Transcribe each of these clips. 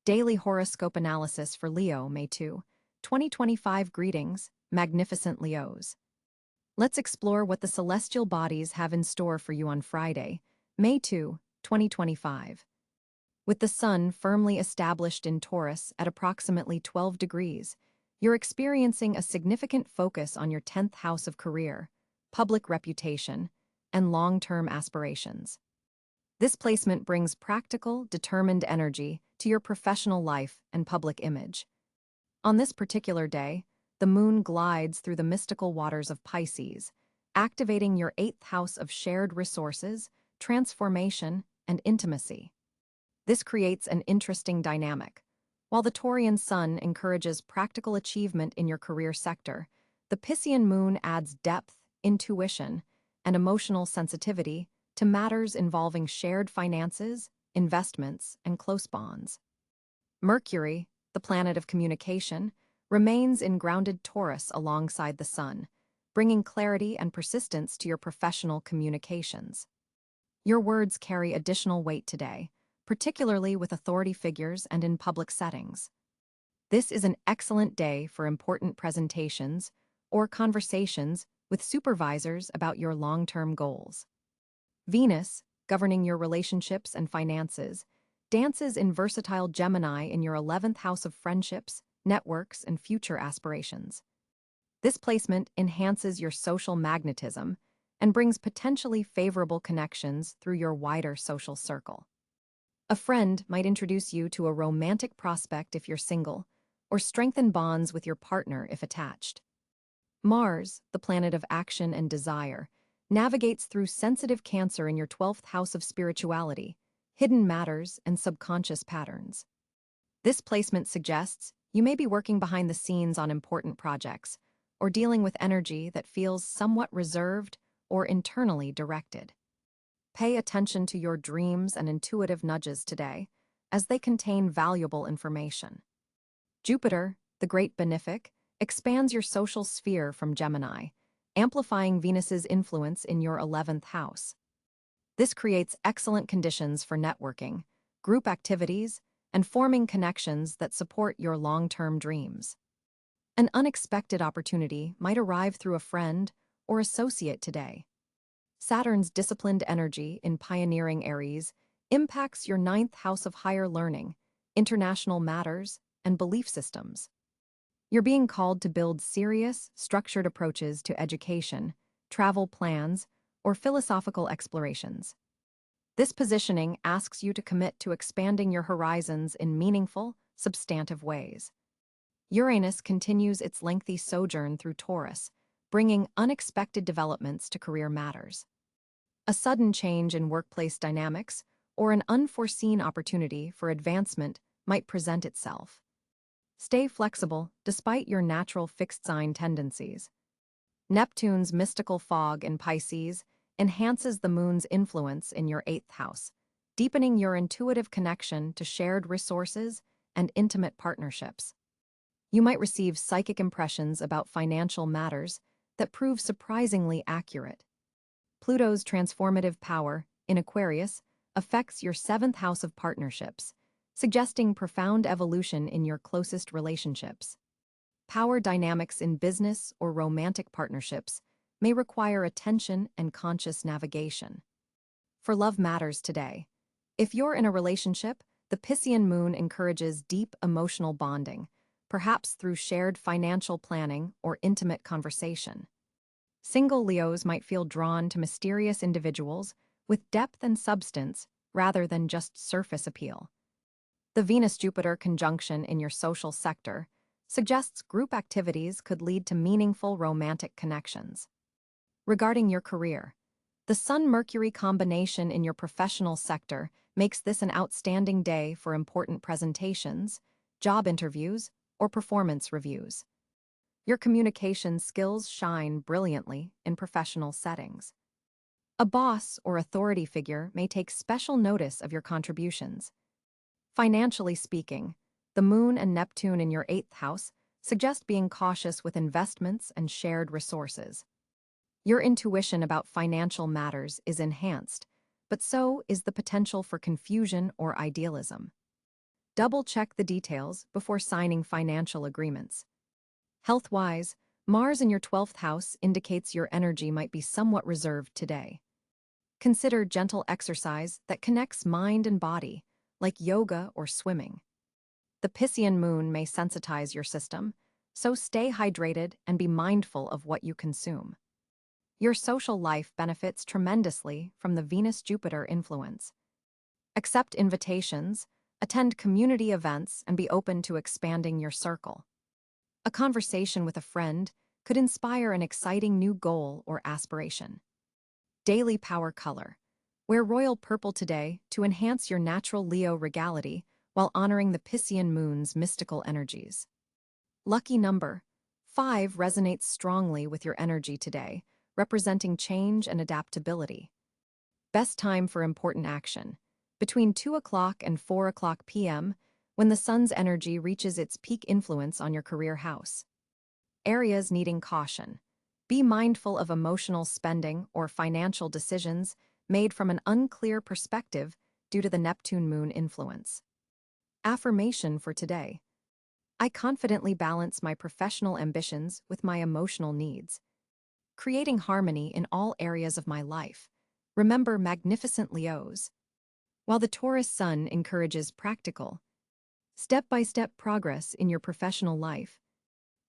Daily Horoscope Analysis for Leo, May 2, 2025. Greetings, magnificent Leos. Let's explore what the celestial bodies have in store for you on Friday, May 2, 2025. With the Sun firmly established in Taurus at approximately 12 degrees, you're experiencing a significant focus on your 10th house of career, public reputation, and long-term aspirations. This placement brings practical, determined energy to your professional life and public image. On this particular day, the moon glides through the mystical waters of Pisces, activating your 8th house of shared resources, transformation, and intimacy. This creates an interesting dynamic. While the Taurian sun encourages practical achievement in your career sector, the Piscean moon adds depth, intuition, and emotional sensitivity to matters involving shared finances, investments, and close bonds. Mercury, the planet of communication, remains in grounded Taurus alongside the Sun, bringing clarity and persistence to your professional communications. Your words carry additional weight today, particularly with authority figures and in public settings. This is an excellent day for important presentations or conversations with supervisors about your long-term goals. Venus, governing your relationships and finances, dances in versatile Gemini in your 11th house of friendships, networks, and future aspirations. This placement enhances your social magnetism and brings potentially favorable connections through your wider social circle. A friend might introduce you to a romantic prospect if you're single, or strengthen bonds with your partner if attached. Mars, the planet of action and desire, navigates through sensitive Cancer in your 12th house of spirituality, hidden matters, and subconscious patterns. This placement suggests you may be working behind the scenes on important projects, or dealing with energy that feels somewhat reserved or internally directed. Pay attention to your dreams and intuitive nudges today, as they contain valuable information. Jupiter, the great benefic, expands your social sphere from Gemini, amplifying Venus's influence in your 11th house. This creates excellent conditions for networking, group activities, and forming connections that support your long-term dreams. An unexpected opportunity might arrive through a friend or associate today. Saturn's disciplined energy in pioneering Aries impacts your 9th house of higher learning, international matters, and belief systems. You're being called to build serious, structured approaches to education, travel plans, or philosophical explorations. This positioning asks you to commit to expanding your horizons in meaningful, substantive ways. Uranus continues its lengthy sojourn through Taurus, bringing unexpected developments to career matters. A sudden change in workplace dynamics or an unforeseen opportunity for advancement might present itself. Stay flexible despite your natural fixed-sign tendencies. Neptune's mystical fog in Pisces enhances the moon's influence in your 8th house, deepening your intuitive connection to shared resources and intimate partnerships. You might receive psychic impressions about financial matters that prove surprisingly accurate. Pluto's transformative power in Aquarius affects your 7th house of partnerships, suggesting profound evolution in your closest relationships. Power dynamics in business or romantic partnerships may require attention and conscious navigation. For love matters today. If you're in a relationship, the Piscean moon encourages deep emotional bonding, perhaps through shared financial planning or intimate conversation. Single Leos might feel drawn to mysterious individuals with depth and substance rather than just surface appeal. The Venus-Jupiter conjunction in your social sector suggests group activities could lead to meaningful romantic connections. Regarding your career, the Sun-Mercury combination in your professional sector makes this an outstanding day for important presentations, job interviews, or performance reviews. Your communication skills shine brilliantly in professional settings. A boss or authority figure may take special notice of your contributions. Financially speaking, the Moon and Neptune in your 8th house suggest being cautious with investments and shared resources. Your intuition about financial matters is enhanced, but so is the potential for confusion or idealism. Double-check the details before signing financial agreements. Health-wise, Mars in your 12th house indicates your energy might be somewhat reserved today. Consider gentle exercise that connects mind and body, like yoga or swimming. The Piscean moon may sensitize your system, so stay hydrated and be mindful of what you consume. Your social life benefits tremendously from the Venus-Jupiter influence. Accept invitations, attend community events, and be open to expanding your circle. A conversation with a friend could inspire an exciting new goal or aspiration. Daily power color. Wear royal purple today to enhance your natural Leo regality while honoring the Piscean moon's mystical energies. Lucky number. 5 resonates strongly with your energy today, representing change and adaptability. Best time for important action. Between 2 o'clock and 4 o'clock p.m., when the sun's energy reaches its peak influence on your career house. Areas needing caution. Be mindful of emotional spending or financial decisions made from an unclear perspective due to the Neptune moon influence. Affirmation for today. I confidently balance my professional ambitions with my emotional needs, creating harmony in all areas of my life. Remember, magnificent Leos. While the Taurus sun encourages practical, step-by-step progress in your professional life,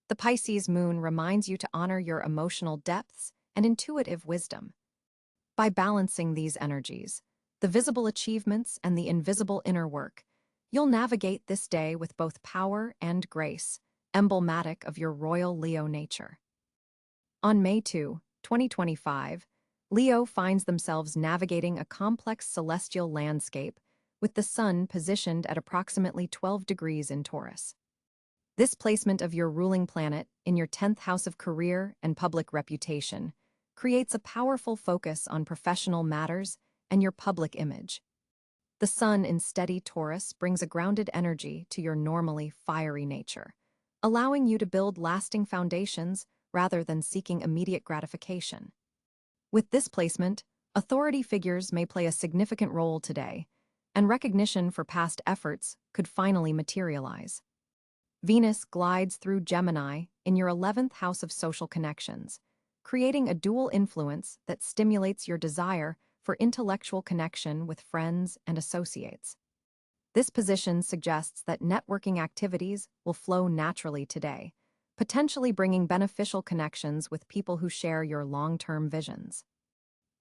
the Pisces moon reminds you to honor your emotional depths and intuitive wisdom. By balancing these energies, the visible achievements and the invisible inner work, you'll navigate this day with both power and grace, emblematic of your royal Leo nature. On May 2, 2025, Leo finds themselves navigating a complex celestial landscape with the sun positioned at approximately 12 degrees in Taurus. This placement of your ruling planet in your 10th house of career and public reputation creates a powerful focus on professional matters and your public image. The sun in steady Taurus brings a grounded energy to your normally fiery nature, allowing you to build lasting foundations rather than seeking immediate gratification. With this placement, authority figures may play a significant role today, and recognition for past efforts could finally materialize. Venus glides through Gemini in your 11th house of social connections, creating a dual influence that stimulates your desire for intellectual connection with friends and associates. This position suggests that networking activities will flow naturally today, potentially bringing beneficial connections with people who share your long-term visions.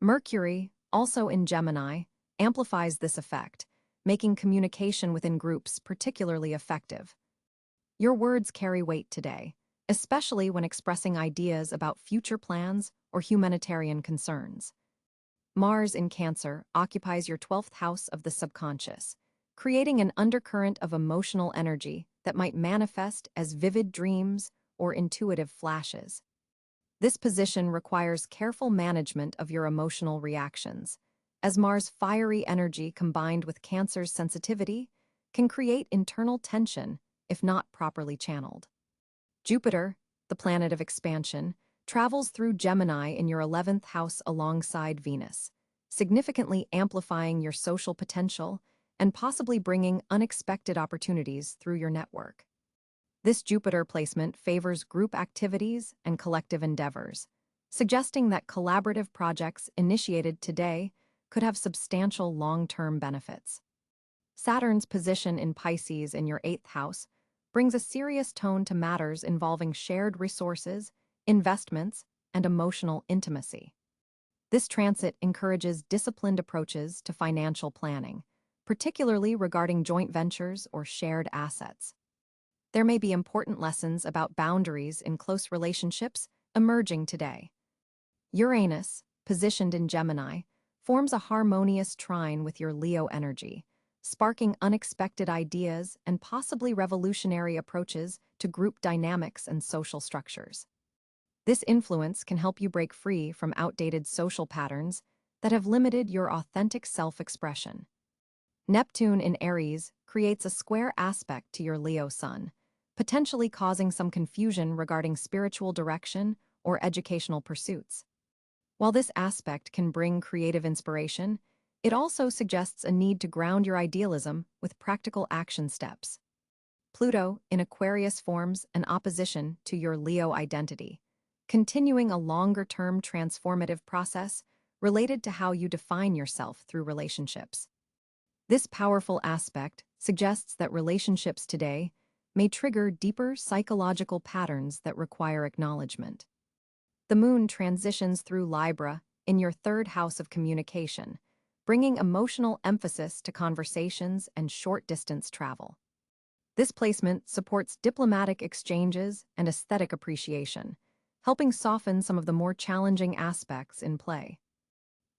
Mercury, also in Gemini, amplifies this effect, making communication within groups particularly effective. Your words carry weight today, especially when expressing ideas about future plans or humanitarian concerns. Mars in Cáncer occupies your 12th house of the subconscious, creating an undercurrent of emotional energy that might manifest as vivid dreams or intuitive flashes. This position requires careful management of your emotional reactions, as Mars' fiery energy combined with Cáncer's sensitivity can create internal tension if not properly channeled. Jupiter, the planet of expansion, travels through Gemini in your 11th house alongside Venus, significantly amplifying your social potential and possibly bringing unexpected opportunities through your network. This Jupiter placement favors group activities and collective endeavors, suggesting that collaborative projects initiated today could have substantial long-term benefits. Saturn's position in Pisces in your 8th house brings a serious tone to matters involving shared resources, investments, and emotional intimacy. This transit encourages disciplined approaches to financial planning, particularly regarding joint ventures or shared assets. There may be important lessons about boundaries in close relationships emerging today. Uranus, positioned in Gemini, forms a harmonious trine with your Leo energy, sparking unexpected ideas and possibly revolutionary approaches to group dynamics and social structures. This influence can help you break free from outdated social patterns that have limited your authentic self-expression. Neptune in Aries creates a square aspect to your Leo sun, potentially causing some confusion regarding spiritual direction or educational pursuits. While this aspect can bring creative inspiration, It also suggests a need to ground your idealism with practical action steps. Pluto in Aquarius forms an opposition to your Leo identity, continuing a longer-term transformative process related to how you define yourself through relationships. This powerful aspect suggests that relationships today may trigger deeper psychological patterns that require acknowledgement. The moon transitions through Libra in your third house of communication, bringing emotional emphasis to conversations and short-distance travel. This placement supports diplomatic exchanges and aesthetic appreciation, helping soften some of the more challenging aspects in play.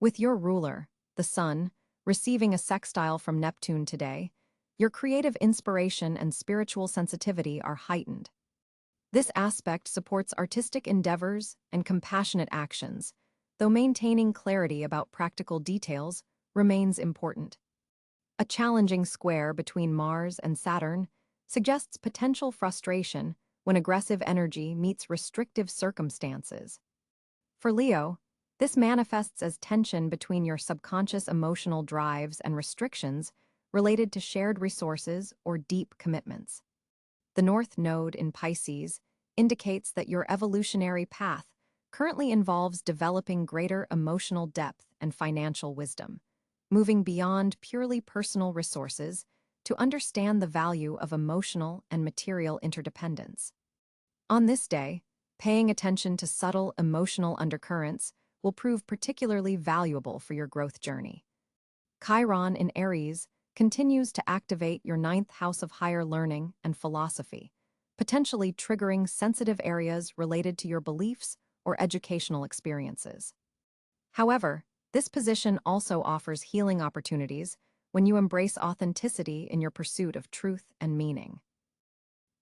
With your ruler, the Sun, receiving a sextile from Neptune today, your creative inspiration and spiritual sensitivity are heightened. This aspect supports artistic endeavors and compassionate actions, though maintaining clarity about practical details remains important. A challenging square between Mars and Saturn suggests potential frustration when aggressive energy meets restrictive circumstances. For Leo, this manifests as tension between your subconscious emotional drives and restrictions related to shared resources or deep commitments. The North Node in Pisces indicates that your evolutionary path currently involves developing greater emotional depth and financial wisdom, moving beyond purely personal resources to understand the value of emotional and material interdependence. On this day, paying attention to subtle emotional undercurrents will prove particularly valuable for your growth journey. Chiron in Aries continues to activate your ninth house of higher learning and philosophy, potentially triggering sensitive areas related to your beliefs or educational experiences. However, this position also offers healing opportunities when you embrace authenticity in your pursuit of truth and meaning.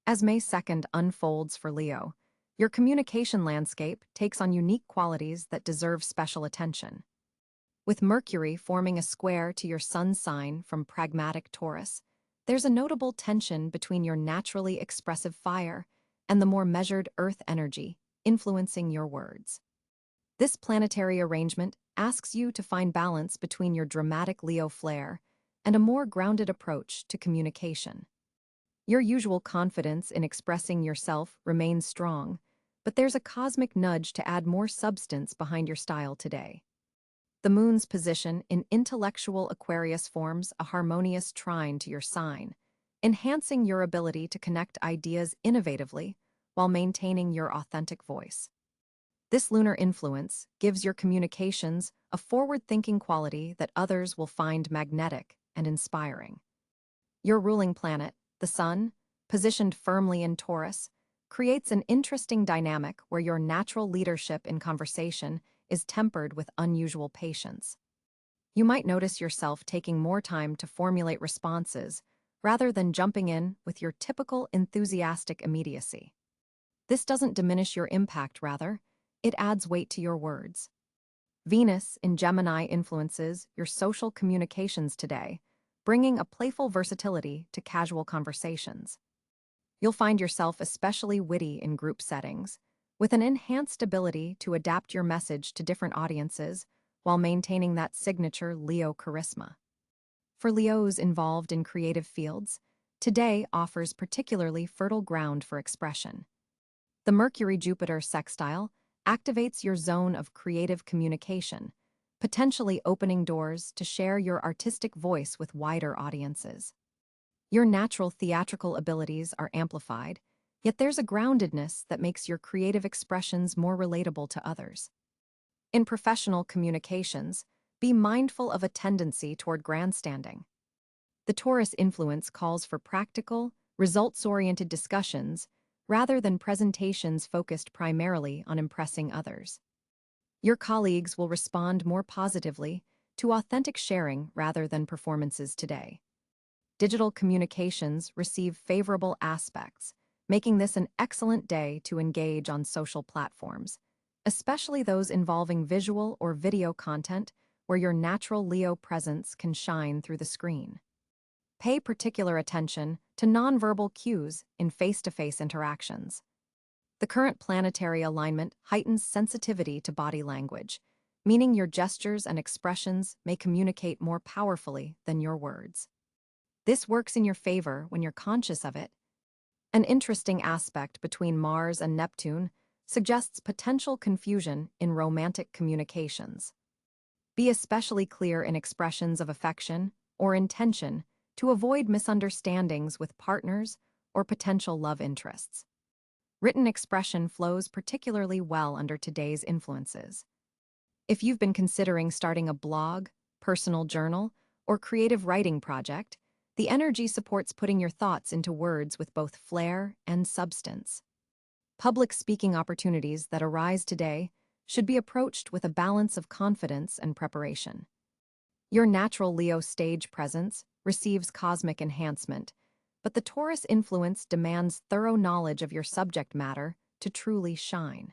As May 2nd unfolds for Leo, your communication landscape takes on unique qualities that deserve special attention. With Mercury forming a square to your sun sign from pragmatic Taurus, there's a notable tension between your naturally expressive fire and the more measured earth energy influencing your words. This planetary arrangement asks you to find balance between your dramatic Leo flair and a more grounded approach to communication. Your usual confidence in expressing yourself remains strong, but there's a cosmic nudge to add more substance behind your style today. The moon's position in intellectual Aquarius forms a harmonious trine to your sign, enhancing your ability to connect ideas innovatively while maintaining your authentic voice. This lunar influence gives your communications a forward-thinking quality that others will find magnetic and inspiring. Your ruling planet, the Sun, positioned firmly in Taurus, creates an interesting dynamic where your natural leadership in conversation is tempered with unusual patience. You might notice yourself taking more time to formulate responses rather than jumping in with your typical enthusiastic immediacy. This doesn't diminish your impact, rather, it adds weight to your words. Venus in Gemini influences your social communications today, bringing a playful versatility to casual conversations. You'll find yourself especially witty in group settings, with an enhanced ability to adapt your message to different audiences while maintaining that signature Leo charisma. For Leos involved in creative fields, today offers particularly fertile ground for expression. The Mercury-Jupiter sextile activates your zone of creative communication, potentially opening doors to share your artistic voice with wider audiences. Your natural theatrical abilities are amplified, yet there's a groundedness that makes your creative expressions more relatable to others. In professional communications, be mindful of a tendency toward grandstanding. The Taurus influence calls for practical, results-oriented discussions rather than presentations focused primarily on impressing others. Your colleagues will respond more positively to authentic sharing rather than performances today. Digital communications receive favorable aspects, making this an excellent day to engage on social platforms, especially those involving visual or video content where your natural Leo presence can shine through the screen. Pay particular attention to nonverbal cues in face-to-face interactions. The current planetary alignment heightens sensitivity to body language, meaning your gestures and expressions may communicate more powerfully than your words. This works in your favor when you're conscious of it. An interesting aspect between Mars and Neptune suggests potential confusion in romantic communications. Be especially clear in expressions of affection or intention to avoid misunderstandings with partners or potential love interests. Written expression flows particularly well under today's influences. If you've been considering starting a blog, personal journal, or creative writing project, the energy supports putting your thoughts into words with both flair and substance. Public speaking opportunities that arise today should be approached with a balance of confidence and preparation. Your natural Leo stage presence receives cosmic enhancement, but the Taurus influence demands thorough knowledge of your subject matter to truly shine.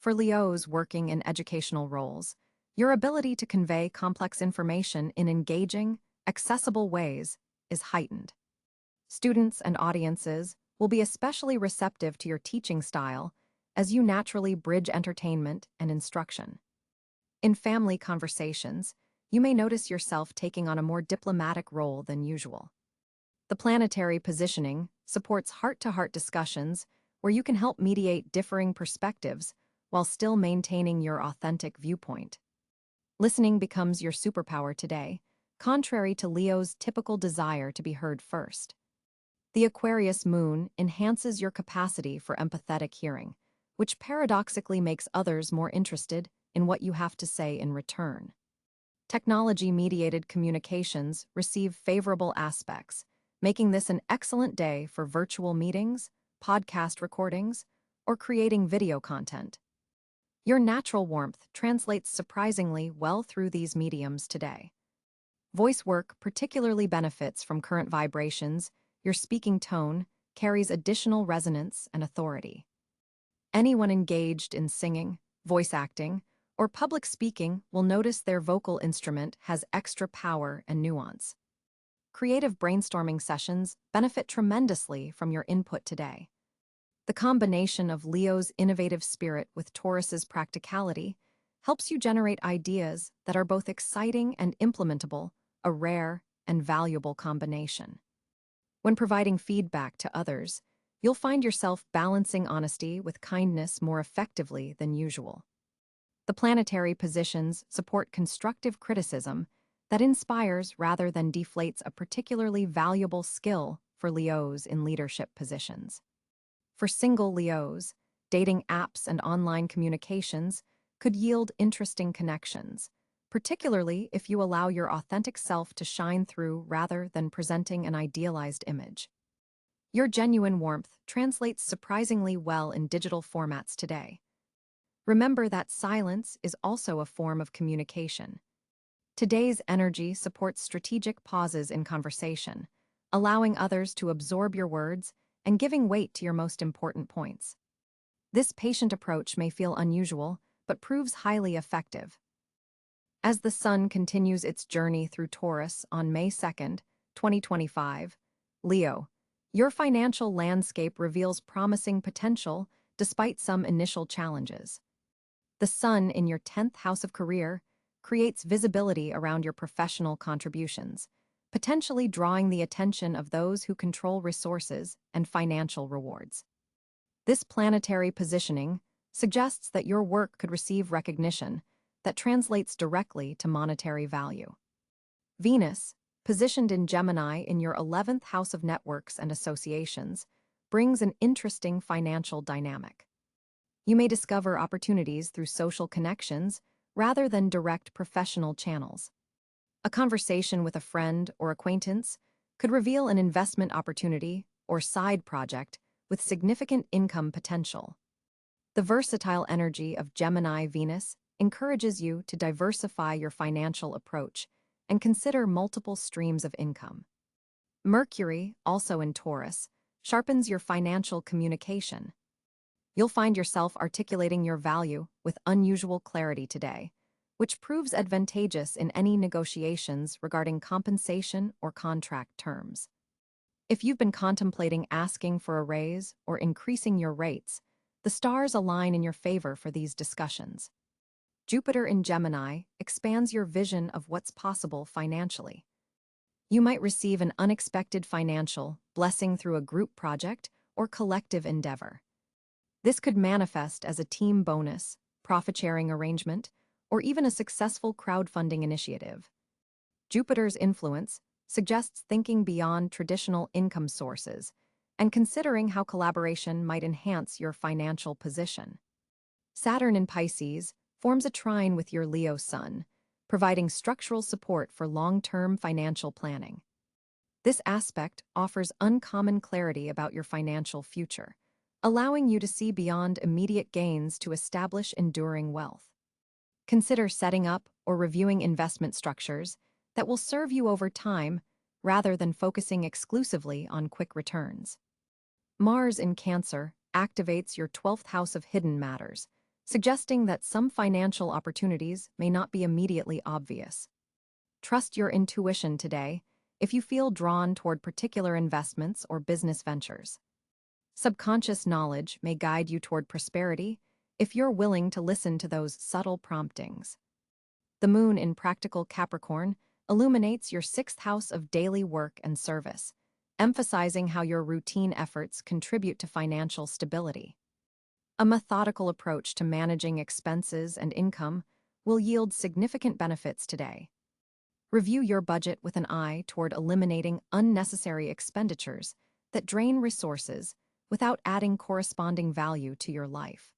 For Leos working in educational roles, your ability to convey complex information in engaging, accessible ways is heightened. Students and audiences will be especially receptive to your teaching style as you naturally bridge entertainment and instruction. In family conversations, you may notice yourself taking on a more diplomatic role than usual. The planetary positioning supports heart-to-heart discussions where you can help mediate differing perspectives while still maintaining your authentic viewpoint. Listening becomes your superpower today, contrary to Leo's typical desire to be heard first. The Aquarius moon enhances your capacity for empathetic hearing, which paradoxically makes others more interested in what you have to say in return. Technology-mediated communications receive favorable aspects, making this an excellent day for virtual meetings, podcast recordings, or creating video content. Your natural warmth translates surprisingly well through these mediums today. Voice work particularly benefits from current vibrations. Your speaking tone carries additional resonance and authority. Anyone engaged in singing, voice acting, or public speaking will notice their vocal instrument has extra power and nuance. Creative brainstorming sessions benefit tremendously from your input today. The combination of Leo's innovative spirit with Taurus's practicality helps you generate ideas that are both exciting and implementable, a rare and valuable combination. When providing feedback to others, you'll find yourself balancing honesty with kindness more effectively than usual. The planetary positions support constructive criticism that inspires rather than deflates a particularly valuable skill for Leos in leadership positions. For single Leos, dating apps and online communications could yield interesting connections, particularly if you allow your authentic self to shine through rather than presenting an idealized image. Your genuine warmth translates surprisingly well in digital formats today. Remember that silence is also a form of communication. Today's energy supports strategic pauses in conversation, allowing others to absorb your words and giving weight to your most important points. This patient approach may feel unusual, but proves highly effective. As the Sun continues its journey through Taurus on May 2nd, 2025, Leo, your financial landscape reveals promising potential despite some initial challenges. The Sun in your 10th house of career creates visibility around your professional contributions, potentially drawing the attention of those who control resources and financial rewards. This planetary positioning suggests that your work could receive recognition that translates directly to monetary value. Venus, positioned in Gemini in your 11th house of networks and associations, brings an interesting financial dynamic. You may discover opportunities through social connections rather than direct professional channels. A conversation with a friend or acquaintance could reveal an investment opportunity or side project with significant income potential. The versatile energy of Gemini Venus encourages you to diversify your financial approach and consider multiple streams of income. Mercury, also in Taurus, sharpens your financial communication. You'll find yourself articulating your value with unusual clarity today, which proves advantageous in any negotiations regarding compensation or contract terms. If you've been contemplating asking for a raise or increasing your rates, the stars align in your favor for these discussions. Jupiter in Gemini expands your vision of what's possible financially. You might receive an unexpected financial blessing through a group project or collective endeavor. This could manifest as a team bonus, profit-sharing arrangement, or even a successful crowdfunding initiative. Jupiter's influence suggests thinking beyond traditional income sources and considering how collaboration might enhance your financial position. Saturn in Pisces forms a trine with your Leo sun, providing structural support for long-term financial planning. This aspect offers uncommon clarity about your financial future, allowing you to see beyond immediate gains to establish enduring wealth. Consider setting up or reviewing investment structures that will serve you over time rather than focusing exclusively on quick returns. Mars in Cáncer activates your 12th house of hidden matters, suggesting that some financial opportunities may not be immediately obvious. Trust your intuition today if you feel drawn toward particular investments or business ventures. Subconscious knowledge may guide you toward prosperity if you're willing to listen to those subtle promptings. The moon in practical Capricorn illuminates your 6th house of daily work and service, emphasizing how your routine efforts contribute to financial stability. A methodical approach to managing expenses and income will yield significant benefits today. Review your budget with an eye toward eliminating unnecessary expenditures that drain resources without adding corresponding value to your life.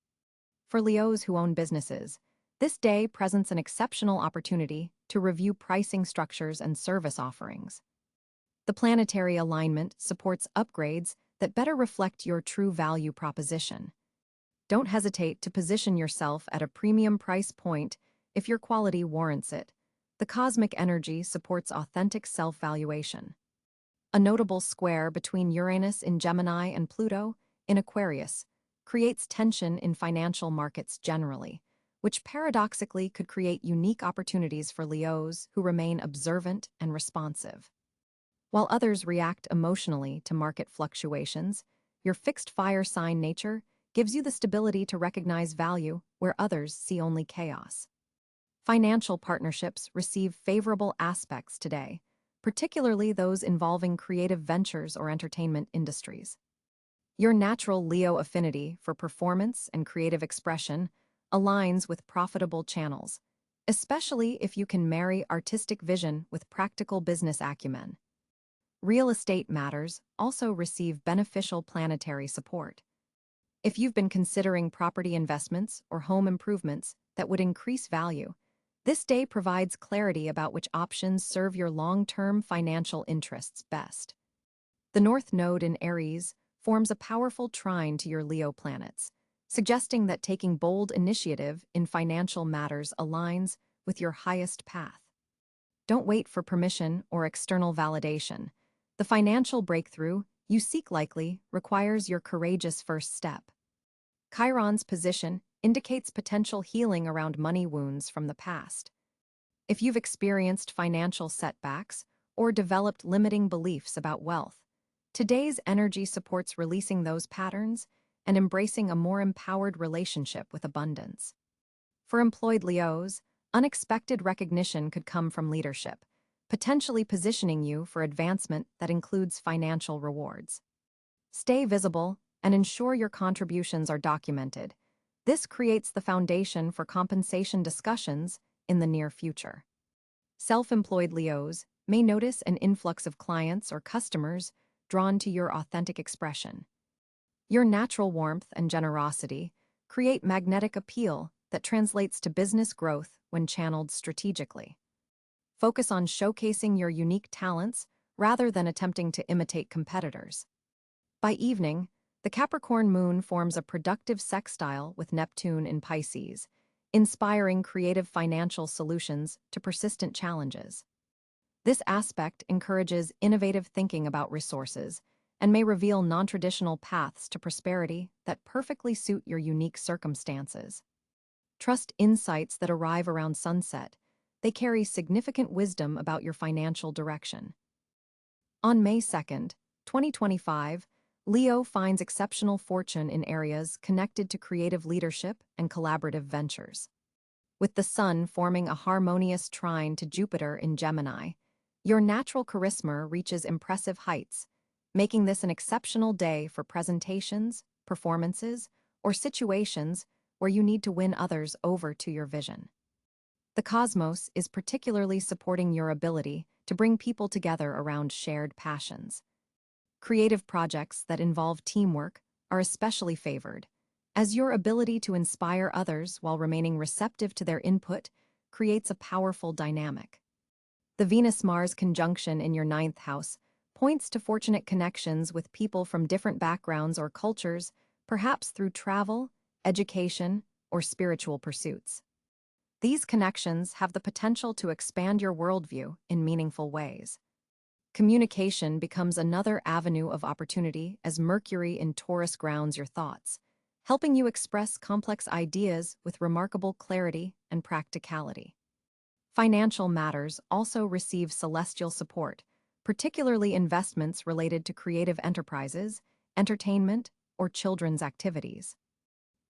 For Leos who own businesses, this day presents an exceptional opportunity to review pricing structures and service offerings. The planetary alignment supports upgrades that better reflect your true value proposition. Don't hesitate to position yourself at a premium price point if your quality warrants it. The cosmic energy supports authentic self-valuation. A notable square between Uranus in Gemini and Pluto in Aquarius creates tension in financial markets generally, which paradoxically could create unique opportunities for Leos who remain observant and responsive. While others react emotionally to market fluctuations, your fixed fire sign nature gives you the stability to recognize value where others see only chaos. Financial partnerships receive favorable aspects today, particularly those involving creative ventures or entertainment industries. Your natural Leo affinity for performance and creative expression aligns with profitable channels, especially if you can marry artistic vision with practical business acumen. Real estate matters also receive beneficial planetary support. If you've been considering property investments or home improvements that would increase value, this day provides clarity about which options serve your long-term financial interests best. The North Node in Aries forms a powerful trine to your Leo planets, suggesting that taking bold initiative in financial matters aligns with your highest path. Don't wait for permission or external validation. The financial breakthrough you seek likely requires your courageous first step. Chiron's position indicates potential healing around money wounds from the past. If you've experienced financial setbacks or developed limiting beliefs about wealth, today's energy supports releasing those patterns and embracing a more empowered relationship with abundance. For employed Leos, unexpected recognition could come from leadership, potentially positioning you for advancement that includes financial rewards. Stay visible and ensure your contributions are documented. This creates the foundation for compensation discussions in the near future. Self-employed Leos may notice an influx of clients or customers drawn to your authentic expression. Your natural warmth and generosity create magnetic appeal that translates to business growth when channeled strategically. Focus on showcasing your unique talents rather than attempting to imitate competitors. By evening, the Capricorn moon forms a productive sextile with Neptune in Pisces, inspiring creative financial solutions to persistent challenges. This aspect encourages innovative thinking about resources and may reveal non-traditional paths to prosperity that perfectly suit your unique circumstances. Trust insights that arrive around sunset. They carry significant wisdom about your financial direction. On May 2nd, 2025, Leo finds exceptional fortune in areas connected to creative leadership and collaborative ventures. With the Sun forming a harmonious trine to Jupiter in Gemini, your natural charisma reaches impressive heights, making this an exceptional day for presentations, performances, or situations where you need to win others over to your vision. The cosmos is particularly supporting your ability to bring people together around shared passions. Creative projects that involve teamwork are especially favored, as your ability to inspire others while remaining receptive to their input creates a powerful dynamic. The Venus-Mars conjunction in your ninth house points to fortunate connections with people from different backgrounds or cultures, perhaps through travel, education, or spiritual pursuits. These connections have the potential to expand your worldview in meaningful ways. Communication becomes another avenue of opportunity as Mercury in Taurus grounds your thoughts, helping you express complex ideas with remarkable clarity and practicality. Financial matters also receive celestial support, particularly investments related to creative enterprises, entertainment, or children's activities.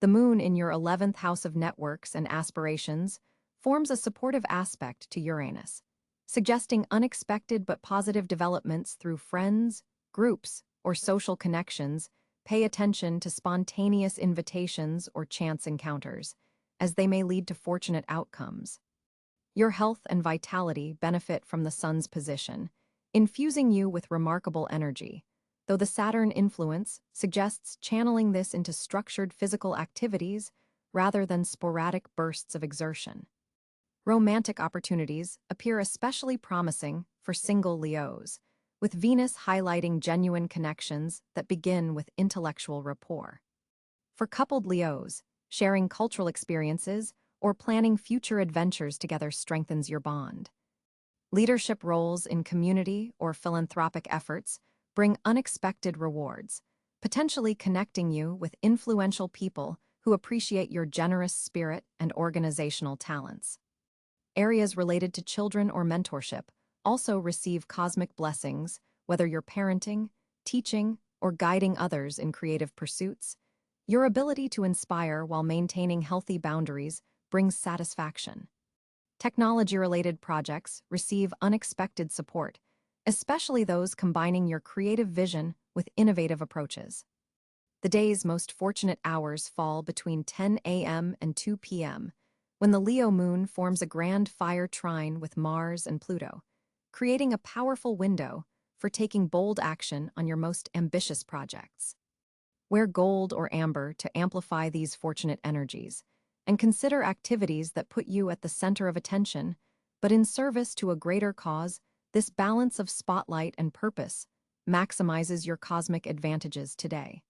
The Moon in your 11th house of networks and aspirations forms a supportive aspect to Uranus, suggesting unexpected but positive developments through friends, groups, or social connections. Pay attention to spontaneous invitations or chance encounters, as they may lead to fortunate outcomes. Your health and vitality benefit from the Sun's position, infusing you with remarkable energy, though the Saturn influence suggests channeling this into structured physical activities rather than sporadic bursts of exertion. Romantic opportunities appear especially promising for single Leos, with Venus highlighting genuine connections that begin with intellectual rapport. For coupled Leos, sharing cultural experiences or planning future adventures together strengthens your bond. Leadership roles in community or philanthropic efforts bring unexpected rewards, potentially connecting you with influential people who appreciate your generous spirit and organizational talents. Areas related to children or mentorship also receive cosmic blessings, whether you're parenting, teaching, or guiding others in creative pursuits. Your ability to inspire while maintaining healthy boundaries brings satisfaction. Technology-related projects receive unexpected support, especially those combining your creative vision with innovative approaches. The day's most fortunate hours fall between 10 a.m. and 2 p.m., when the Leo moon forms a grand fire trine with Mars and Pluto, creating a powerful window for taking bold action on your most ambitious projects. Wear gold or amber to amplify these fortunate energies, and consider activities that put you at the center of attention, but in service to a greater cause. This balance of spotlight and purpose maximizes your cosmic advantages today.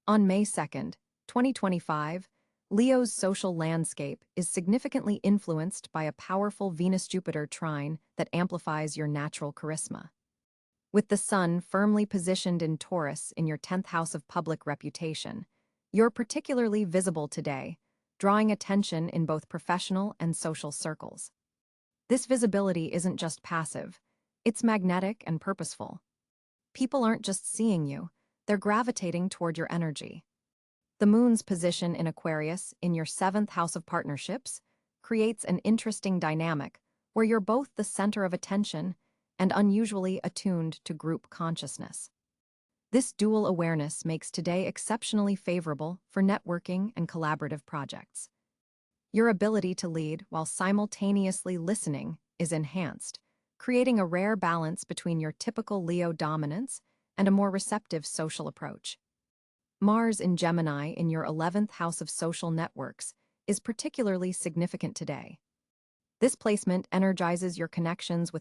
On May 2nd, 2025, Leo's social landscape is significantly influenced by a powerful Venus-Jupiter trine that amplifies your natural charisma. With the Sun firmly positioned in Taurus in your 10th house of public reputation, you're particularly visible today, drawing attention in both professional and social circles. This visibility isn't just passive, it's magnetic and purposeful. People aren't just seeing you, they're gravitating toward your energy. The Moon's position in Aquarius in your 7th house of partnerships creates an interesting dynamic where you're both the center of attention and unusually attuned to group consciousness. This dual awareness makes today exceptionally favorable for networking and collaborative projects. Your ability to lead while simultaneously listening is enhanced, creating a rare balance between your typical Leo dominance and a more receptive social approach. Mars in Gemini in your 11th house of social networks is particularly significant today. This placement energizes your connections with